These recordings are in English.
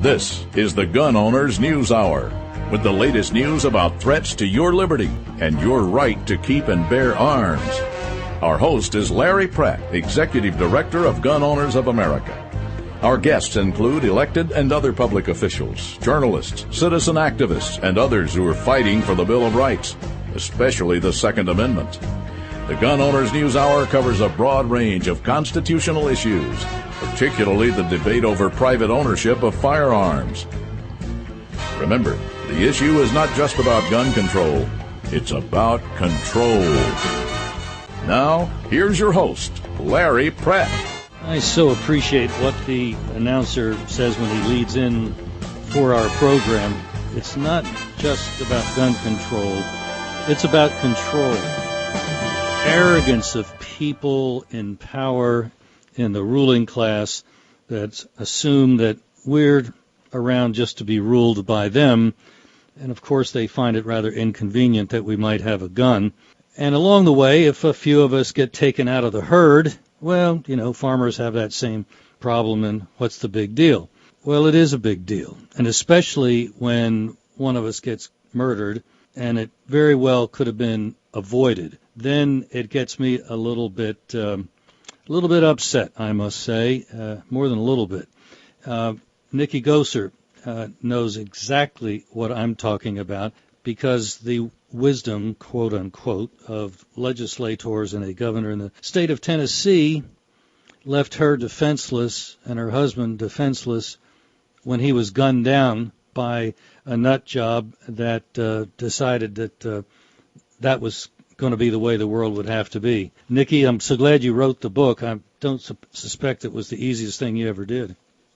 This is the Gun Owners News Hour, with the latest news about threats to your liberty and your right to keep and bear arms. Our host is Larry Pratt, Executive Director of Gun Owners of America. Our guests include elected and other public officials, journalists, citizen activists, and others who are fighting for the Bill of Rights, especially the Second Amendment. The Gun Owners News Hour covers a broad range of constitutional issues, particularly the debate over private ownership of firearms. Remember, the issue is not just about gun control, it's about control. Now, here's your host, Larry Pratt. I so appreciate what the announcer says when he leads in for our program. It's not just about gun control, it's about control. Arrogance of people in power in the ruling class that assume that we're around just to be ruled by them, and of course they find it rather inconvenient that we might have a gun. And along the way, if a few of us get taken out of the herd, well, farmers have that same problem, and what's the big deal? Well, it is a big deal, and especially when one of us gets murdered, and it very well could have been avoided. Then it gets me a little bit upset, I must say, more than a little bit. Nikki knows exactly what I'm talking about, because the wisdom, quote unquote, of legislators and a governor in the state of Tennessee left her defenseless and her husband defenseless when he was gunned down by a nut job that decided that that was going to be the way the world would have to be. Nikki, I'm so glad you wrote the book. I don't suspect it was the easiest thing you ever did.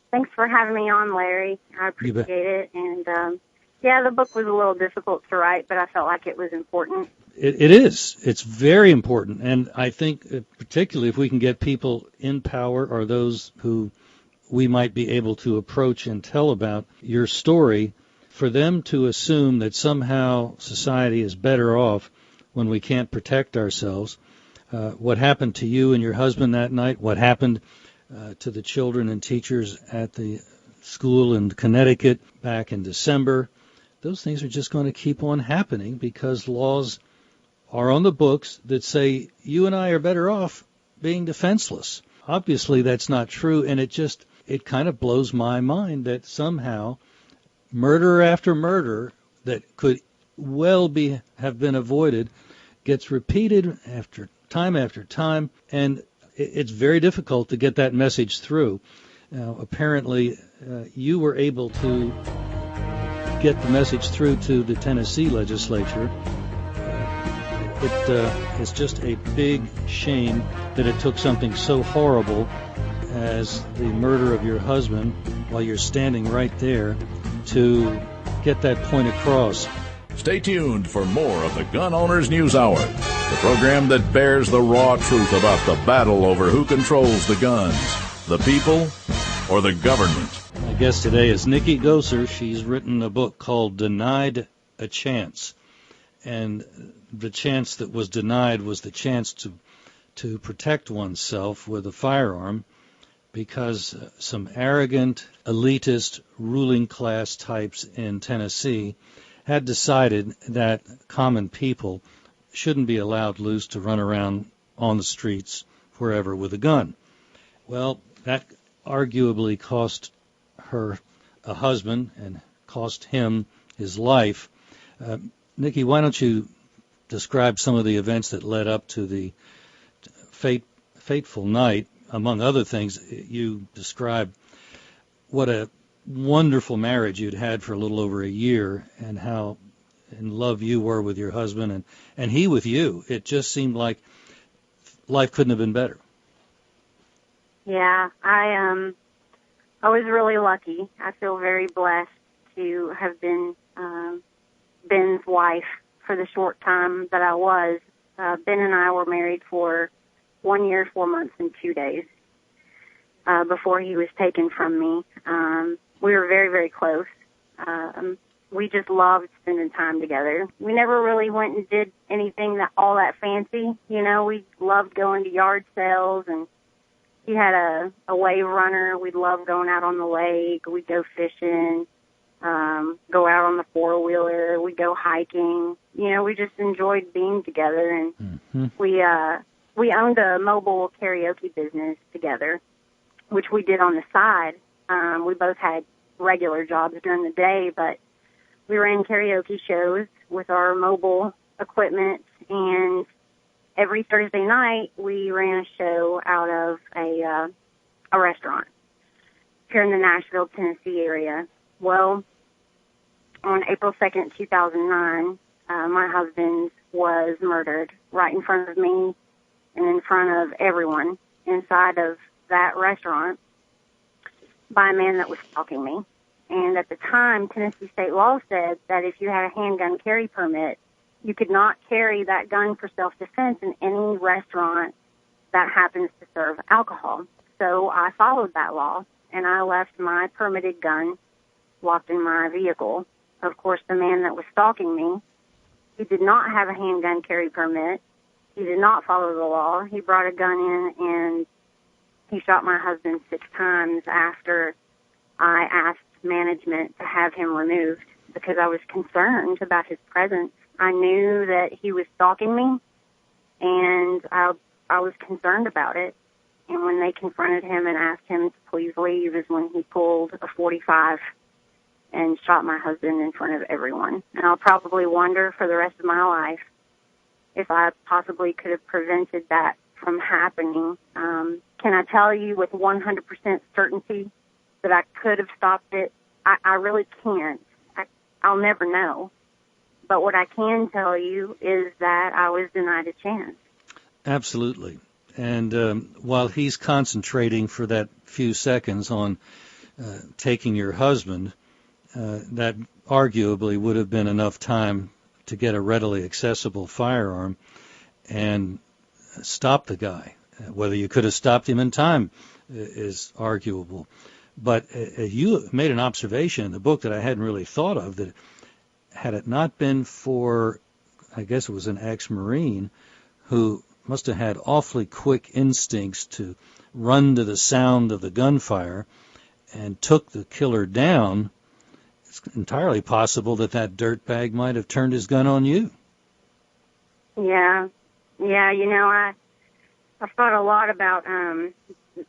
Thanks for having me on, Larry. I appreciate it. And, the book was a little difficult to write, but I felt like it was important. It is. It's very important. And I think particularly if we can get people in power or those who we might be able to approach and tell about your story, for them to assume that somehow society is better off when we can't protect ourselves. What happened to you and your husband that night, what happened to the children and teachers at the school in Connecticut back in December, those things are just going to keep on happening because laws are on the books that say you and I are better off being defenseless. Obviously, that's not true, and it kind of blows my mind that somehow murder after murder that could well have been avoided gets repeated after time, and it's very difficult to get that message through. Now, apparently, you were able to get the message through to the Tennessee legislature. It's just a big shame that it took something so horrible as the murder of your husband while you're standing right there to get that point across. Stay tuned for more of the Gun Owners News Hour, the program that bears the raw truth about the battle over who controls the guns, the people or the government. My guest today is Nikki Gosser. She's written a book called Denied a Chance. And the chance that was denied was the chance to protect oneself with a firearm because some arrogant, elitist, ruling class types in Tennessee had decided that common people shouldn't be allowed loose to run around on the streets wherever with a gun. Well, that arguably cost her a husband and cost him his life. Nikki, why don't you describe some of the events that led up to the fateful night? Among other things, you described what a wonderful marriage you'd had for a little over a year and how in love you were with your husband and he with you. It just seemed like life couldn't have been better. Yeah, I was really lucky. I feel very blessed to have been Ben's wife for the short time that I was. Ben and I were married for 1 year, 4 months, and 2 days before he was taken from me. We were very, very close. We just loved spending time together. We never really went and did anything all that fancy. We loved going to yard sales and he had a wave runner. We loved going out on the lake. We'd go fishing, go out on the four-wheeler. We'd go hiking. You know, we just enjoyed being together. And we owned a mobile karaoke business together, which we did on the side. We both had regular jobs during the day, but we ran karaoke shows with our mobile equipment, and every Thursday night we ran a show out of a restaurant here in the Nashville, Tennessee area. Well, on April 2nd, 2009, my husband was murdered right in front of me and in front of everyone inside of that restaurant by a man that was stalking me. And at the time, Tennessee state law said that if you had a handgun carry permit, you could not carry that gun for self-defense in any restaurant that happens to serve alcohol. So I followed that law, and I left my permitted gun locked in my vehicle. Of course, the man that was stalking me, he did not have a handgun carry permit. He did not follow the law. He brought a gun in, and he shot my husband 6 times after I asked management to have him removed because I was concerned about his presence. I knew that he was stalking me, and I was concerned about it. And when they confronted him and asked him to please leave is when he pulled a .45 and shot my husband in front of everyone. And I'll probably wonder for the rest of my life if I possibly could have prevented that from happening. Can I tell you with 100% certainty that I could have stopped it? I really can't. I'll never know. But what I can tell you is that I was denied a chance. Absolutely. And while he's concentrating for that few seconds on taking your husband, that arguably would have been enough time to get a readily accessible firearm and stop the guy. Whether you could have stopped him in time is arguable. But you made an observation in the book that I hadn't really thought of, that had it not been for, I guess it was an ex-Marine who must have had awfully quick instincts to run to the sound of the gunfire and took the killer down, it's entirely possible that that dirtbag might have turned his gun on you. Yeah, you know, I've thought a lot about,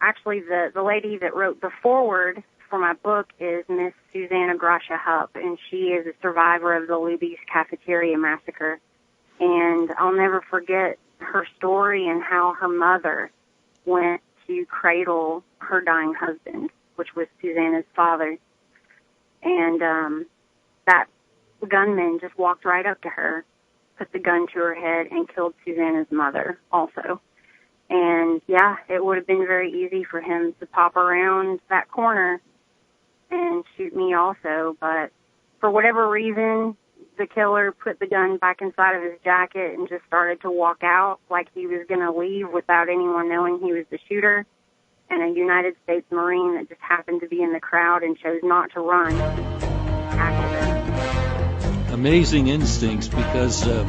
actually the lady that wrote the foreword for my book is Miss Susanna Gracia Hupp, and she is a survivor of the Luby's Cafeteria Massacre. And I'll never forget her story and how her mother went to cradle her dying husband, which was Susanna's father. And that gunman just walked right up to her, put the gun to her head, and killed Susanna's mother also. And, yeah, it would have been very easy for him to pop around that corner and shoot me also. But for whatever reason, the killer put the gun back inside of his jacket and just started to walk out like he was going to leave without anyone knowing he was the shooter. And a United States Marine that just happened to be in the crowd and chose not to run tackled him. Amazing instincts, because the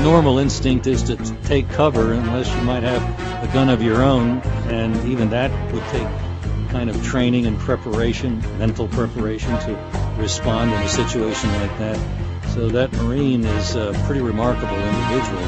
normal instinct is to take cover unless you might have a gun of your own, and even that would take kind of training and preparation, mental preparation, to respond in a situation like that. So that Marine is a pretty remarkable individual.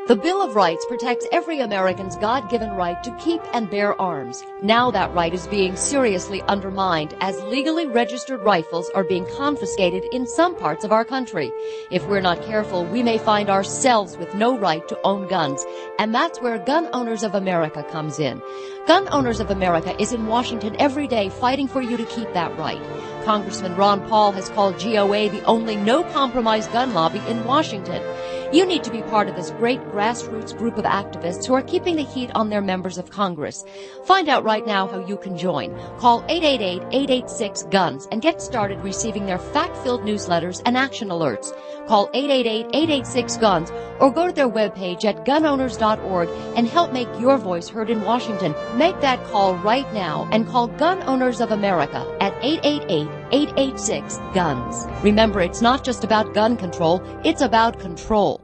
The Bill of Rights protects every American's God-given right to keep and bear arms. Now that right is being seriously undermined as legally registered rifles are being confiscated in some parts of our country. If we're not careful, we may find ourselves with no right to own guns, and that's where Gun Owners of America comes in. Gun Owners of America is in Washington every day fighting for you to keep that right. Congressman Ron Paul has called GOA the only no-compromise gun lobby in Washington. You need to be part of this great grassroots group of activists who are keeping the heat on their members of Congress. Find out right now how you can join. Call 888-886-GUNS and get started receiving their fact-filled newsletters and action alerts. Call 888-886-GUNS or go to their webpage at gunowners.org and help make your voice heard in Washington. Make that call right now and call Gun Owners of America at 888-886-GUNS. Remember, it's not just about gun control, it's about control.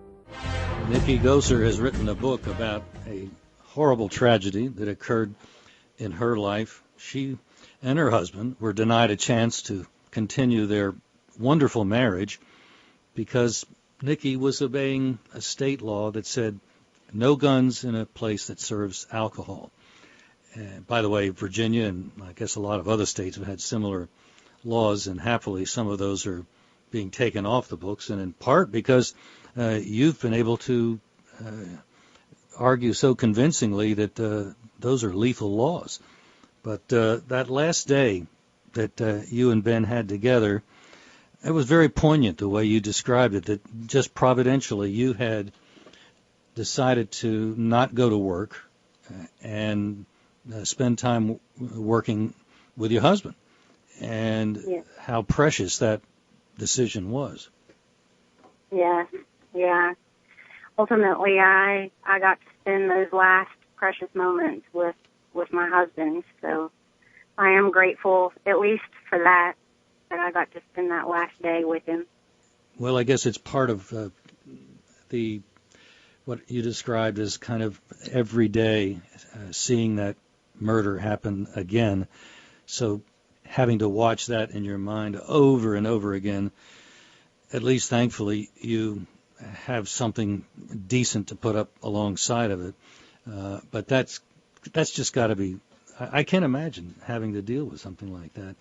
Nikki Gosser has written a book about a horrible tragedy that occurred in her life. She and her husband were denied a chance to continue their wonderful marriage because Nikki was obeying a state law that said no guns in a place that serves alcohol. By the way, Virginia and I guess a lot of other states have had similar laws, and happily some of those are being taken off the books, and in part because you've been able to argue so convincingly that those are lethal laws. But that last day that you and Ben had together, it was very poignant the way you described it, that just providentially you had decided to not go to work and spend time working with your husband, and how precious that decision was. Yes, yeah. Ultimately, I got to spend those last precious moments with my husband, so I am grateful, at least for that I got to spend that last day with him. Well, I guess it's part of what you described as kind of every day seeing that murder happen again. So having to watch that in your mind over and over again, at least thankfully you have something decent to put up alongside of it. But that's just got to be, I can't imagine having to deal with something like that.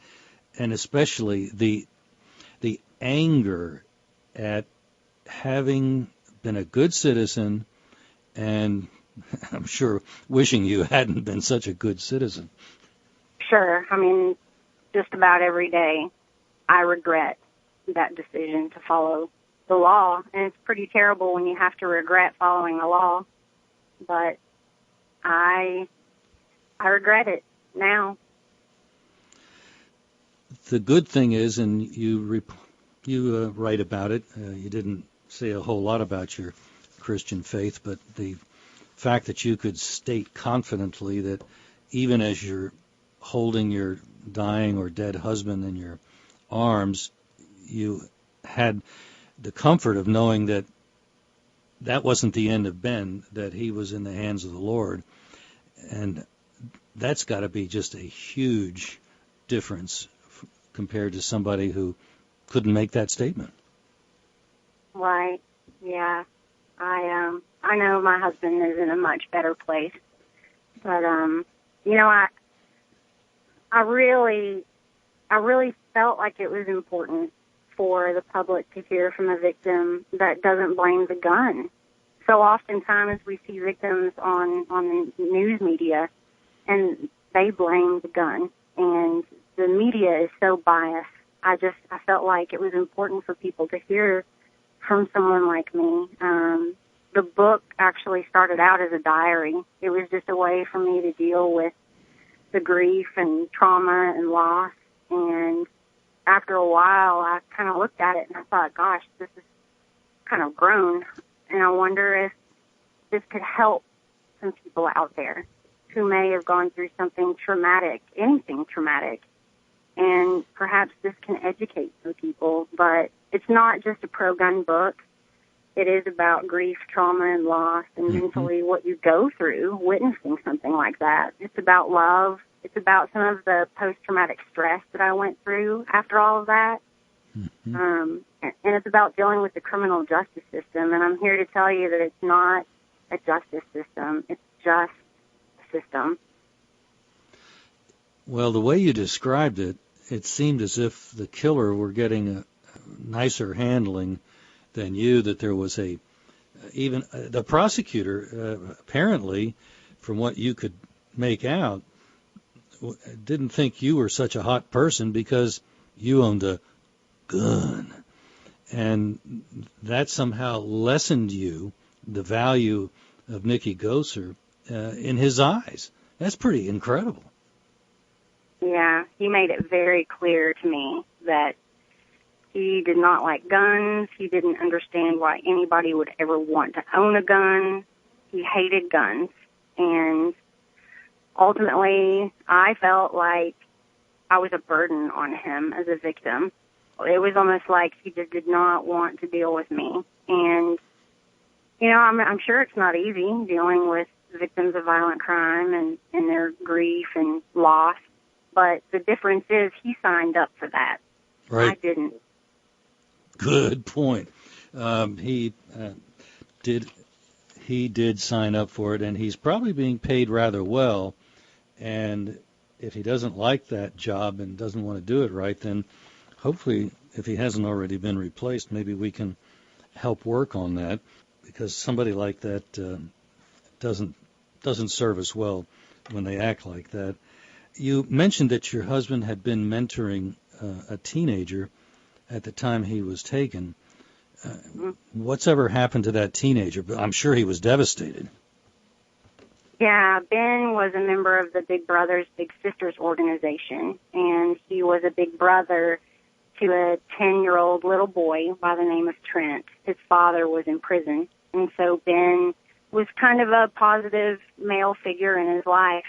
And especially the anger at having been a good citizen and I'm sure wishing you hadn't been such a good citizen. Sure. I mean, just about every day I regret that decision to follow the law. And it's pretty terrible when you have to regret following the law. But I regret it now. The good thing is, and you write about it, you didn't say a whole lot about your Christian faith, but the fact that you could state confidently that even as you're holding your dying or dead husband in your arms, you had the comfort of knowing that that wasn't the end of Ben, that he was in the hands of the Lord. And that's got to be just a huge difference compared to somebody who couldn't make that statement. Right. Yeah. I know my husband is in a much better place. But I really felt like it was important for the public to hear from a victim that doesn't blame the gun. So oftentimes we see victims on the news media and they blame the gun, and the media is so biased. I felt like it was important for people to hear from someone like me. The book actually started out as a diary. It was just a way for me to deal with the grief and trauma and loss. And after a while, I kind of looked at it and I thought, gosh, this is kind of grown. And I wonder if this could help some people out there who may have gone through something traumatic, anything traumatic. And perhaps this can educate some people. But it's not just a pro-gun book. It is about grief, trauma, and loss, and mentally what you go through witnessing something like that. It's about love. It's about some of the post-traumatic stress that I went through after all of that. And it's about dealing with the criminal justice system. And I'm here to tell you that it's not a justice system. It's just a system. Well, the way you described it, it seemed as if the killer were getting a nicer handling than you, that there was even the prosecutor, apparently, from what you could make out, didn't think you were such a hot person because you owned a gun. And that somehow lessened the value of Nikki Gosser in his eyes. That's pretty incredible. Yeah, he made it very clear to me that he did not like guns. He didn't understand why anybody would ever want to own a gun. He hated guns. And ultimately, I felt like I was a burden on him as a victim. It was almost like he just did not want to deal with me. And, I'm sure it's not easy dealing with victims of violent crime and their grief and loss. But the difference is he signed up for that. Right. I didn't. Good point. He did sign up for it, and he's probably being paid rather well. And if he doesn't like that job and doesn't want to do it right, then hopefully, if he hasn't already been replaced, maybe we can help work on that, because somebody like that doesn't serve us well when they act like that. You mentioned that your husband had been mentoring a teenager at the time he was taken. What's ever happened to that teenager? I'm sure he was devastated. Yeah, Ben was a member of the Big Brothers Big Sisters organization, and he was a big brother to a 10-year-old little boy by the name of Trent. His father was in prison, and so Ben was kind of a positive male figure in his life.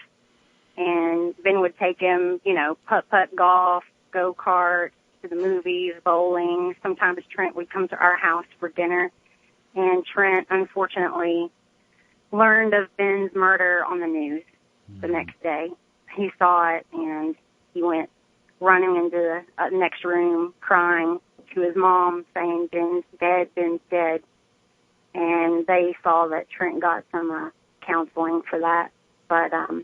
And Ben would take him, putt-putt golf, go-kart, to the movies, bowling. Sometimes Trent would come to our house for dinner. And Trent, unfortunately, learned of Ben's murder on the news the next day. He saw it, and he went running into the next room, crying to his mom, saying, Ben's dead, Ben's dead. And they saw that Trent got some counseling for that. But, I'm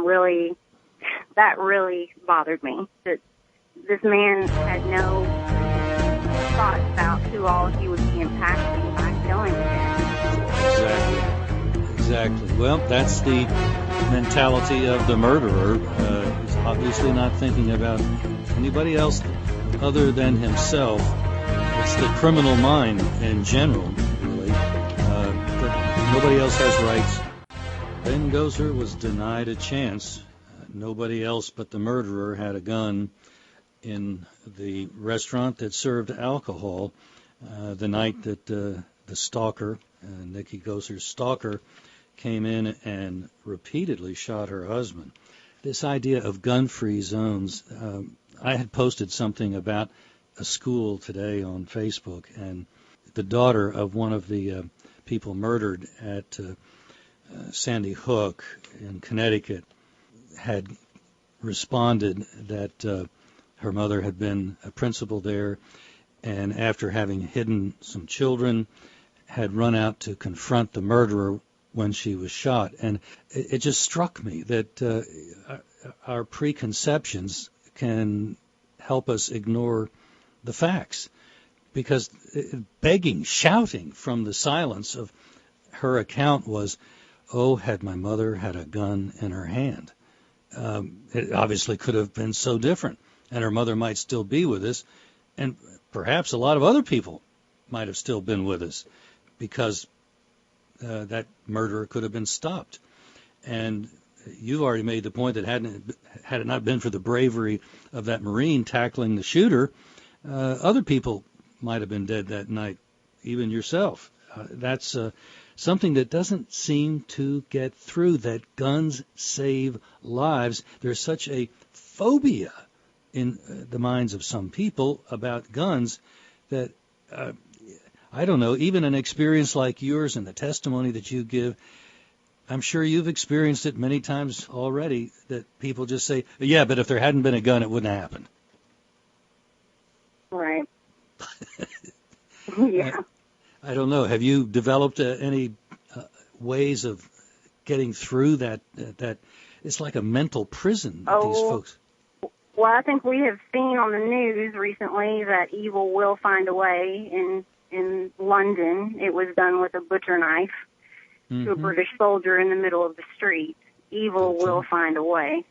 really, that really bothered me, that this man had no thoughts about who all he would be impacting by killing him. Exactly. Well, that's the mentality of the murderer. He's obviously not thinking about anybody else other than himself. It's the criminal mind in general, really. But nobody else has rights. Ben Gozer was denied a chance. Nobody else but the murderer had a gun in the restaurant that served alcohol the night that the stalker, Nikki Gozer's stalker, came in and repeatedly shot her husband. This idea of gun-free zones, I had posted something about a school today on Facebook, and the daughter of one of the people murdered at Sandy Hook in Connecticut had responded that her mother had been a principal there, and after having hidden some children, had run out to confront the murderer when she was shot. And it just struck me that our preconceptions can help us ignore the facts, because begging, shouting from the silence of her account was, oh, had my mother had a gun in her hand. It obviously could have been so different, and her mother might still be with us, and perhaps a lot of other people might have still been with us, because that murderer could have been stopped. And you've already made the point that had it not been for the bravery of that Marine tackling the shooter, other people might have been dead that night, even yourself. That's something that doesn't seem to get through, that guns save lives. There's such a phobia in the minds of some people about guns that, I don't know, even an experience like yours and the testimony that you give, I'm sure you've experienced it many times already, that people just say, yeah, but if there hadn't been a gun, it wouldn't have happened. Right. Yeah. I don't know. Have you developed any ways of getting through that? That it's like a mental prison that these folks. Well, I think we have seen on the news recently that evil will find a way. In London, it was done with a butcher knife to a British soldier in the middle of the street. Evil will find a way.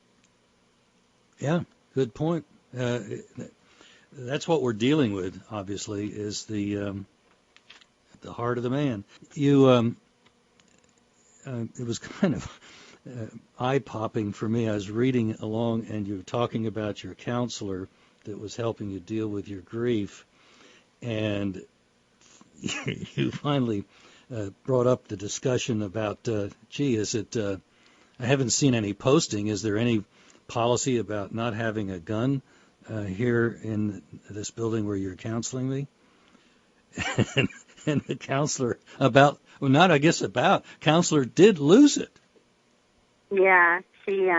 Yeah, good point. That's what we're dealing with, obviously, is the heart of the man. You, it was kind of eye-popping for me. I was reading along, and you were talking about your counselor that was helping you deal with your grief, and you finally brought up the discussion about, is it, I haven't seen any posting. Is there any policy about not having a gun here in this building where you're counseling me? And the counselor, about Well, not, I guess, about. Counselor did lose it. Yeah, she,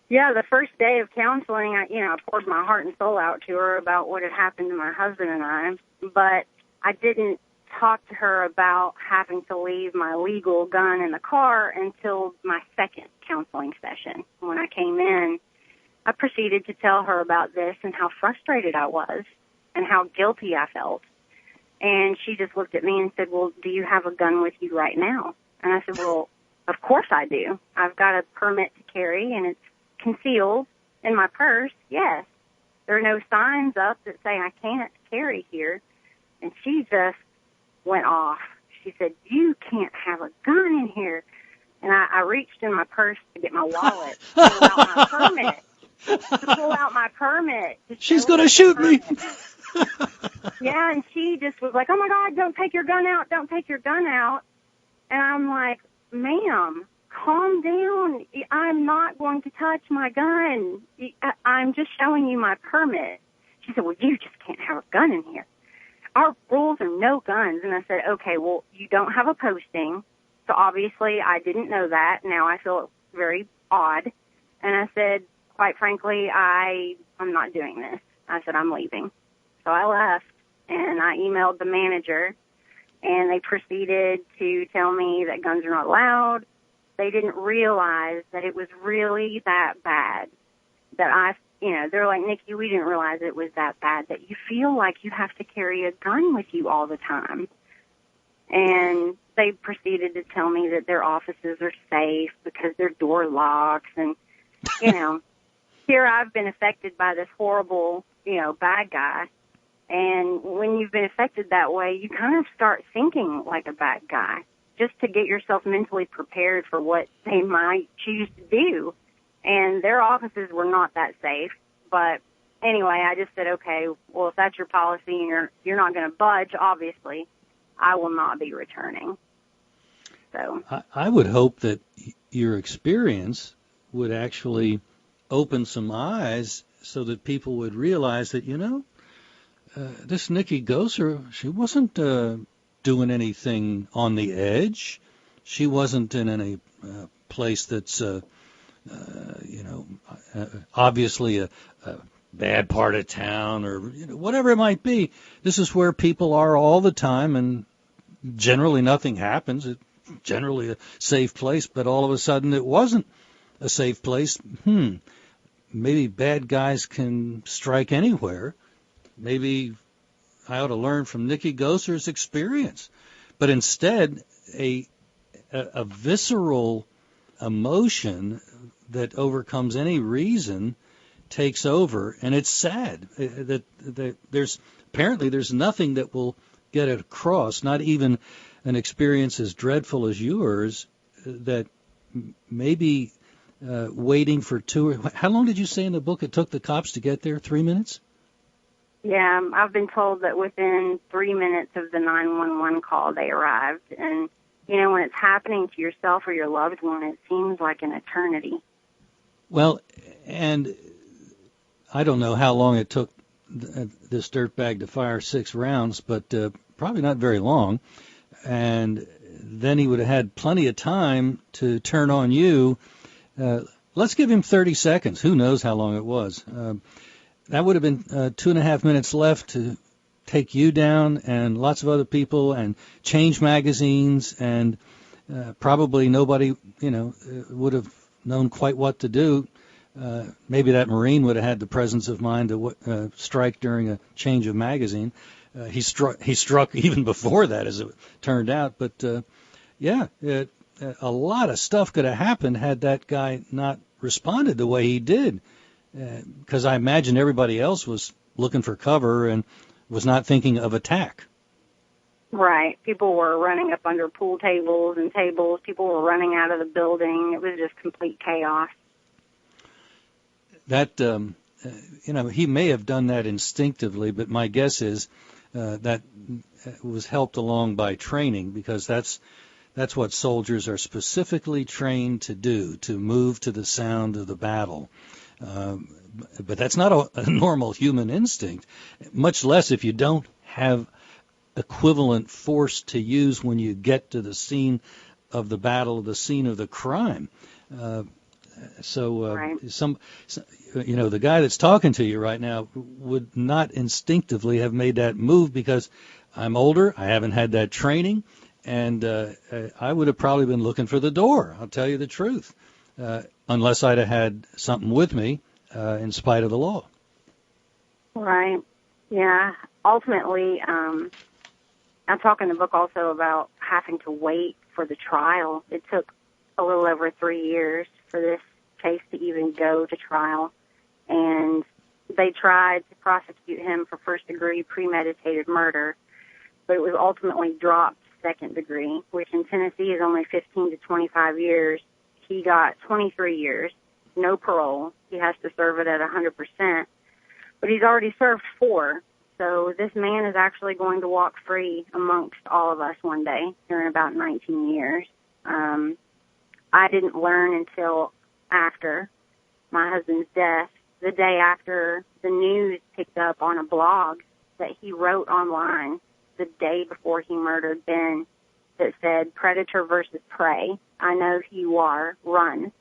the first day of counseling, I poured my heart and soul out to her about what had happened to my husband and I, but I didn't talk to her about having to leave my legal gun in the car until my second counseling session. When I came in, I proceeded to tell her about this and how frustrated I was and how guilty I felt. And she just looked at me and said, well, do you have a gun with you right now? And I said, well, of course I do. I've got a permit to carry, and it's concealed in my purse, yes. There are no signs up that say I can't carry here. And she just went off. She said, you can't have a gun in here. And I reached in my purse to get my wallet, to pull out my permit. She's going to shoot me. Yeah, and she just was like, oh, my God, don't take your gun out. Don't take your gun out. And I'm like, ma'am, calm down. I'm not going to touch my gun. I'm just showing you my permit. She said, well, you just can't have a gun in here. Our rules are no guns. And I said, okay, well, you don't have a posting. So obviously I didn't know that. Now I feel very odd. And I said, quite frankly, I'm not doing this. I said, I'm leaving. So I left, and I emailed the manager, and they proceeded to tell me that guns are not allowed. They didn't realize that it was really that bad. That they're like, Nikki, we didn't realize it was that bad, that you feel like you have to carry a gun with you all the time. And they proceeded to tell me that their offices are safe because their door locks. And, here I've been affected by this horrible, bad guy. And when you've been affected that way, you kind of start thinking like a bad guy just to get yourself mentally prepared for what they might choose to do. And their offices were not that safe. But anyway, I just said, okay, well, if that's your policy and you're not going to budge, obviously, I will not be returning. So I would hope that your experience would actually open some eyes so that people would realize that, this Nikki Goser, she wasn't doing anything on the edge. She wasn't in any place that's, obviously a bad part of town or whatever it might be. This is where people are all the time, and generally nothing happens. It's generally a safe place, but all of a sudden it wasn't a safe place. Maybe bad guys can strike anywhere. Maybe I ought to learn from Nikki Goser's experience. But instead, a visceral emotion that overcomes any reason takes over, and it's sad that there's nothing that will get it across, not even an experience as dreadful as yours, that maybe waiting for how long did you say in the book it took the cops to get there? 3 minutes? Yeah, I've been told that within 3 minutes of the 911 call, they arrived. And, when it's happening to yourself or your loved one, it seems like an eternity. Well, and I don't know how long it took this dirtbag to fire 6 rounds, but probably not very long. And then he would have had plenty of time to turn on you. Let's give him 30 seconds. Who knows how long it was. That would have been 2.5 minutes left to take you down and lots of other people and change magazines, and probably nobody, would have known quite what to do. Maybe that Marine would have had the presence of mind to strike during a change of magazine. He struck even before that, as it turned out. But, a lot of stuff could have happened had that guy not responded the way he did. Because I imagine everybody else was looking for cover and was not thinking of attack. Right. People were running up under pool tables and tables. People were running out of the building. It was just complete chaos. That, he may have done that instinctively, but my guess is that was helped along by training, because that's what soldiers are specifically trained to do, to move to the sound of the battle. But that's not a normal human instinct, much less if you don't have equivalent force to use when you get to the scene of the battle, the scene of the crime. Right. The guy that's talking to you right now would not instinctively have made that move because I'm older, I haven't had that training, and I would have probably been looking for the door, I'll tell you the truth, unless I'd have had something with me in spite of the law. Right. Yeah. Ultimately, I talk in the book also about having to wait for the trial. It took a little over 3 years for this case to even go to trial, and they tried to prosecute him for first-degree premeditated murder, but it was ultimately dropped second degree, which in Tennessee is only 15 to 25 years. He got 23 years, no parole. He has to serve it at 100%, but he's already served 4. So this man is actually going to walk free amongst all of us one day here in about 19 years. I didn't learn until after my husband's death, the day after the news picked up on a blog that he wrote online the day before he murdered Ben that said, "Predator versus prey. I know who you are. Run.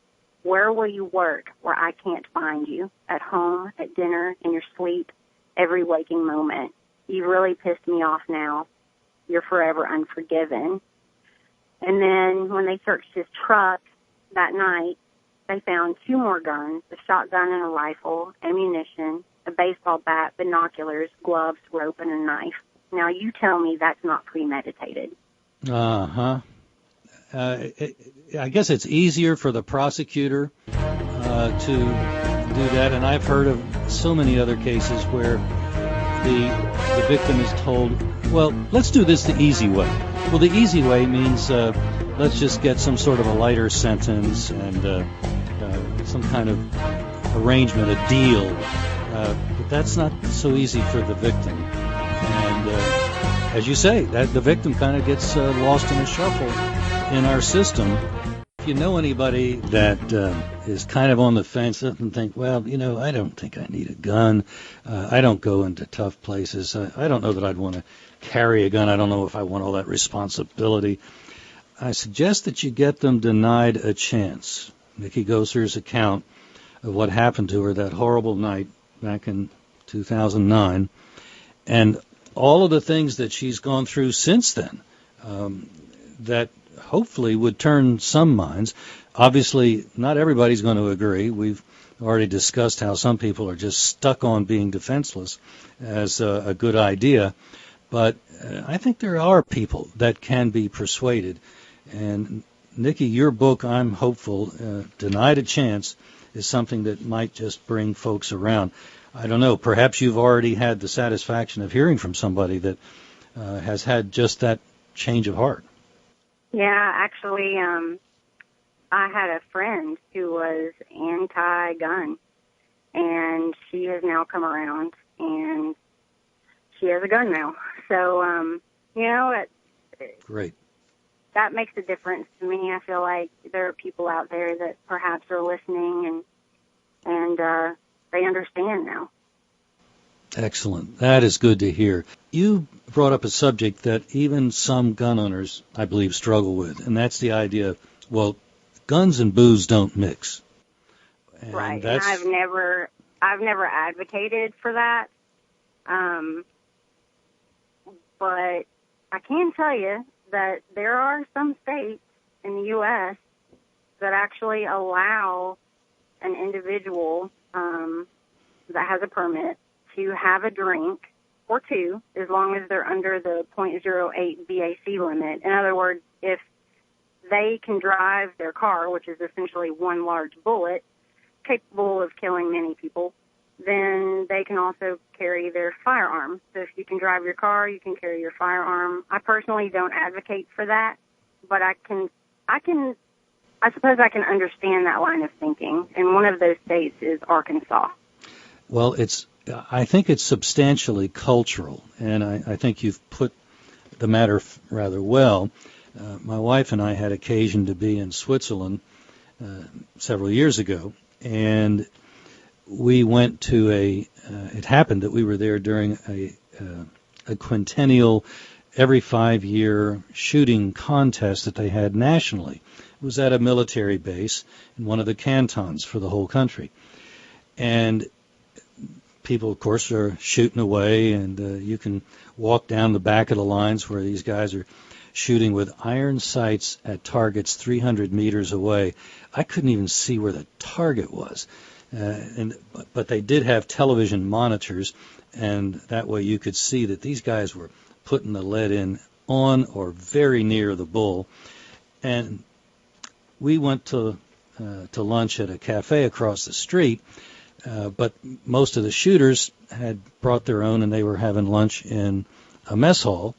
Where will you work where I can't find you? At home, at dinner, in your sleep, every waking moment. You really pissed me off now. You're forever unforgiven." And then when they searched his truck that night, they found 2 more guns, a shotgun and a rifle, ammunition, a baseball bat, binoculars, gloves, rope, and a knife. Now you tell me that's not premeditated. Uh-huh. I guess it's easier for the prosecutor to do that, and I've heard of so many other cases where the victim is told, well, let's do this the easy way. Well, the easy way means let's just get some sort of a lighter sentence and some kind of arrangement, a deal. But that's not so easy for the victim. And as you say, that the victim kind of gets lost in a shuffle in our system. If you know anybody that is kind of on the fence and think, well, I don't think I need a gun. I don't go into tough places. I don't know that I'd want to carry a gun. I don't know if I want all that responsibility. I suggest that you get them denied a chance. Nikki Gosser's account of what happened to her that horrible night back in 2009, and all of the things that she's gone through since then, that hopefully would turn some minds. Obviously, not everybody's going to agree. We've already discussed how some people are just stuck on being defenseless as a good idea. But I think there are people that can be persuaded. And, Nikki, your book, I'm hopeful, Denied a Chance, is something that might just bring folks around. I don't know, perhaps you've already had the satisfaction of hearing from somebody that has had just that change of heart. Yeah, actually, I had a friend who was anti-gun, and she has now come around, and she has a gun now. So, Great. That makes a difference to me. I feel like there are people out there that perhaps are listening, and they understand now. Excellent. That is good to hear. You brought up a subject that even some gun owners, I believe, struggle with, and that's the idea, well, guns and booze don't mix. And right. And I've never advocated for that. But I can tell you that there are some states in the U.S. that actually allow an individual that has a permit to have a drink or 2, as long as they're under the .08 BAC limit. In other words, if they can drive their car, which is essentially one large bullet, capable of killing many people, then they can also carry their firearm. So if you can drive your car, you can carry your firearm. I personally don't advocate for that, but I suppose I can understand that line of thinking. And one of those states is Arkansas. Well, I think it's substantially cultural, and I think you've put the matter rather well. My wife and I had occasion to be in Switzerland several years ago, and we went to it happened that we were there during a quintennial every 5-year shooting contest that they had nationally. It was at a military base in one of the cantons for the whole country. And people, of course, are shooting away, and you can walk down the back of the lines where these guys are shooting with iron sights at targets 300 meters away. I couldn't even see where the target was. But they did have television monitors, and that way you could see that these guys were putting the lead in on or very near the bull. And we went to lunch at a cafe across the street, but most of the shooters had brought their own, and they were having lunch in a mess hall.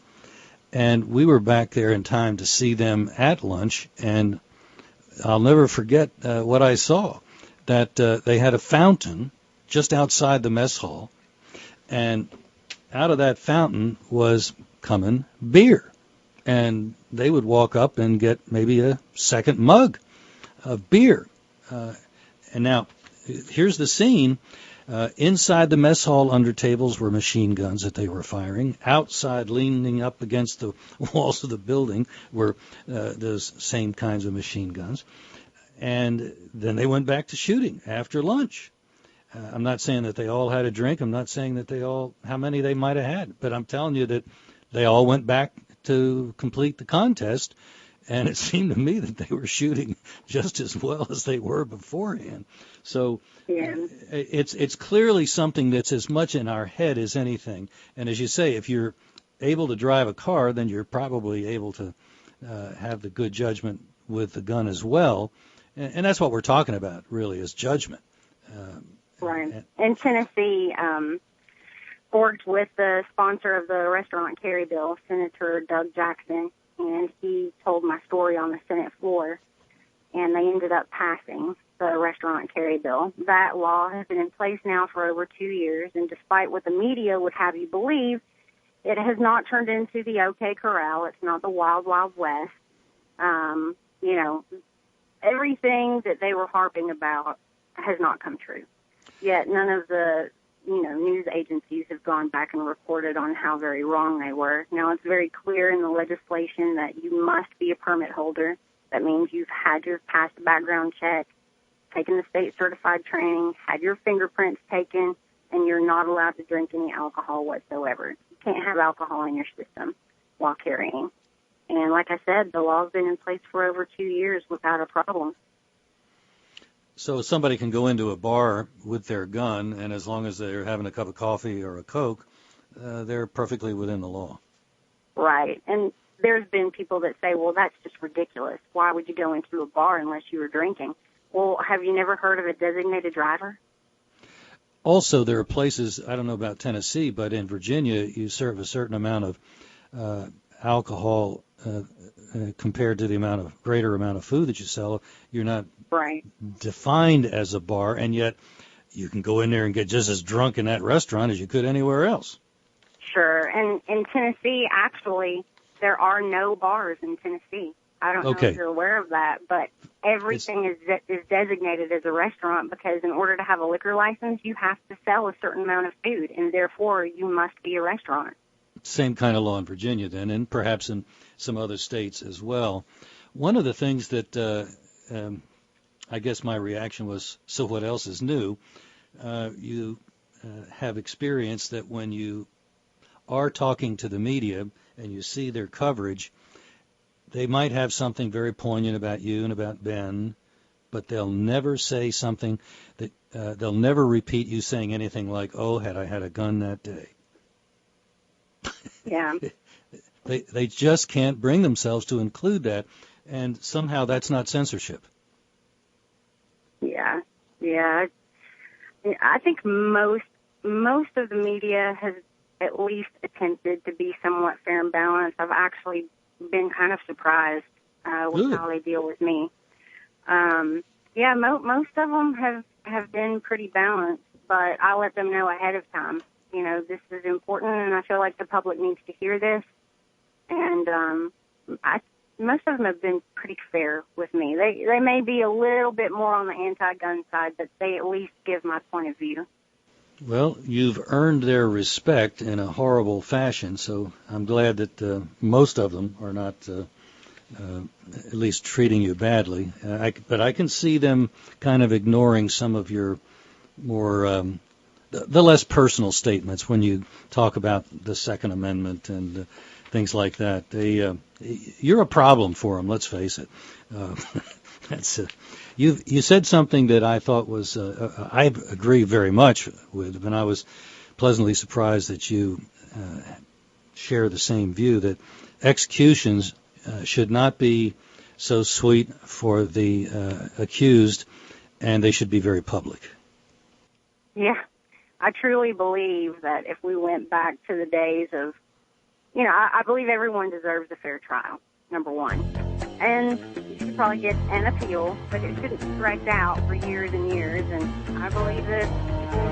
And we were back there in time to see them at lunch, and I'll never forget what I saw, that they had a fountain just outside the mess hall, and out of that fountain was coming beer. And they would walk up and get maybe a second mug of beer. And now, here's the scene. Inside the mess hall under tables were machine guns that they were firing. Outside, leaning up against the walls of the building, were those same kinds of machine guns. And then they went back to shooting after lunch. I'm not saying that they all had a drink. I'm not saying that how many they might have had. But I'm telling you that they all went back to complete the contest. And it seemed to me that they were shooting just as well as they were beforehand. So it's clearly something that's as much in our head as anything. And as you say, if you're able to drive a car, then you're probably able to have the good judgment with the gun as well. And that's what we're talking about, really, is judgment. Right. In Tennessee, worked with the sponsor of the restaurant carry bill, Senator Doug Jackson, and he told my story on the Senate floor, and they ended up passing the restaurant carry bill. That law has been in place now for over 2 years, and despite what the media would have you believe, it has not turned into the OK Corral. It's not the Wild Wild West. Everything that they were harping about has not come true. Yet none of the news agencies have gone back and reported on how very wrong they were. Now, it's very clear in the legislation that you must be a permit holder. That means you've had to have passed a background check, taken the state certified training, had your fingerprints taken, and you're not allowed to drink any alcohol whatsoever. You can't have alcohol in your system while carrying. And like I said, the law's been in place for over 2 years without a problem. So somebody can go into a bar with their gun, and as long as they're having a cup of coffee or a Coke, they're perfectly within the law. Right. And there's been people that say, well, that's just ridiculous. Why would you go into a bar unless you were drinking? Well, have you never heard of a designated driver? Also, there are places, I don't know about Tennessee, but in Virginia, you serve a certain amount of alcohol compared to the greater amount of food that you sell. You're not defined as a bar, and yet you can go in there and get just as drunk in that restaurant as you could anywhere else. Sure. And in Tennessee, actually, there are no bars in Tennessee. I don't know if you're aware of that, but everything is designated as a restaurant because in order to have a liquor license, you have to sell a certain amount of food, and therefore you must be a restaurant. Same kind of law in Virginia then, and perhaps in some other states as well. One of the things that I guess my reaction was, so what else is new? You have experienced that when you are talking to the media and you see their coverage, they might have something very poignant about you and about Ben, but they'll never say something that they'll never repeat you saying anything like, oh, had I had a gun that day. Yeah. They just can't bring themselves to include that, and somehow that's not censorship. Yeah. I think most of the media has at least attempted to be somewhat fair and balanced. I've actually been kind of surprised with how they deal with me. Most of them have been pretty balanced, but I let them know ahead of time. This is important, and I feel like the public needs to hear this. And most of them have been pretty fair with me. They may be a little bit more on the anti-gun side, but they at least give my point of view. Well, you've earned their respect in a horrible fashion, so I'm glad that most of them are not at least treating you badly. But I can see them kind of ignoring some of your more the less personal statements when you talk about the Second Amendment and things like that. You're a problem for them, let's face it. You said something that I thought was, I agree very much with, and I was pleasantly surprised that you share the same view, that executions should not be so sweet for the accused, and they should be very public. Yeah, I truly believe that if we went back to the days of, I believe everyone deserves a fair trial, number one. And you should probably get an appeal, but it shouldn't be dragged out for years and years. And I believe that people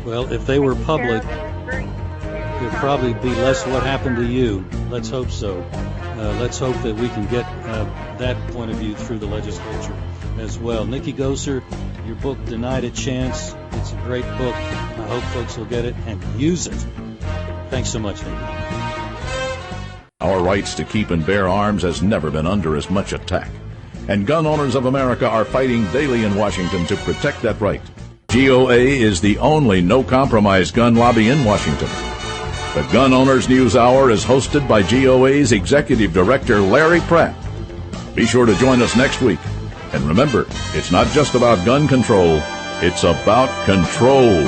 were... Well, if they were public, there'd probably be less what happened to you. Let's hope so. Let's hope that we can get that point of view through the legislature as well. Nikki Gosser, your book, Denied a Chance. It's a great book. I hope folks will get it and use it. Thanks so much, Nikki. Our rights to keep and bear arms has never been under as much attack. And gun owners of America are fighting daily in Washington to protect that right. GOA is the only no-compromise gun lobby in Washington. The Gun Owners News Hour is hosted by GOA's Executive Director, Larry Pratt. Be sure to join us next week. And remember, it's not just about gun control, it's about control.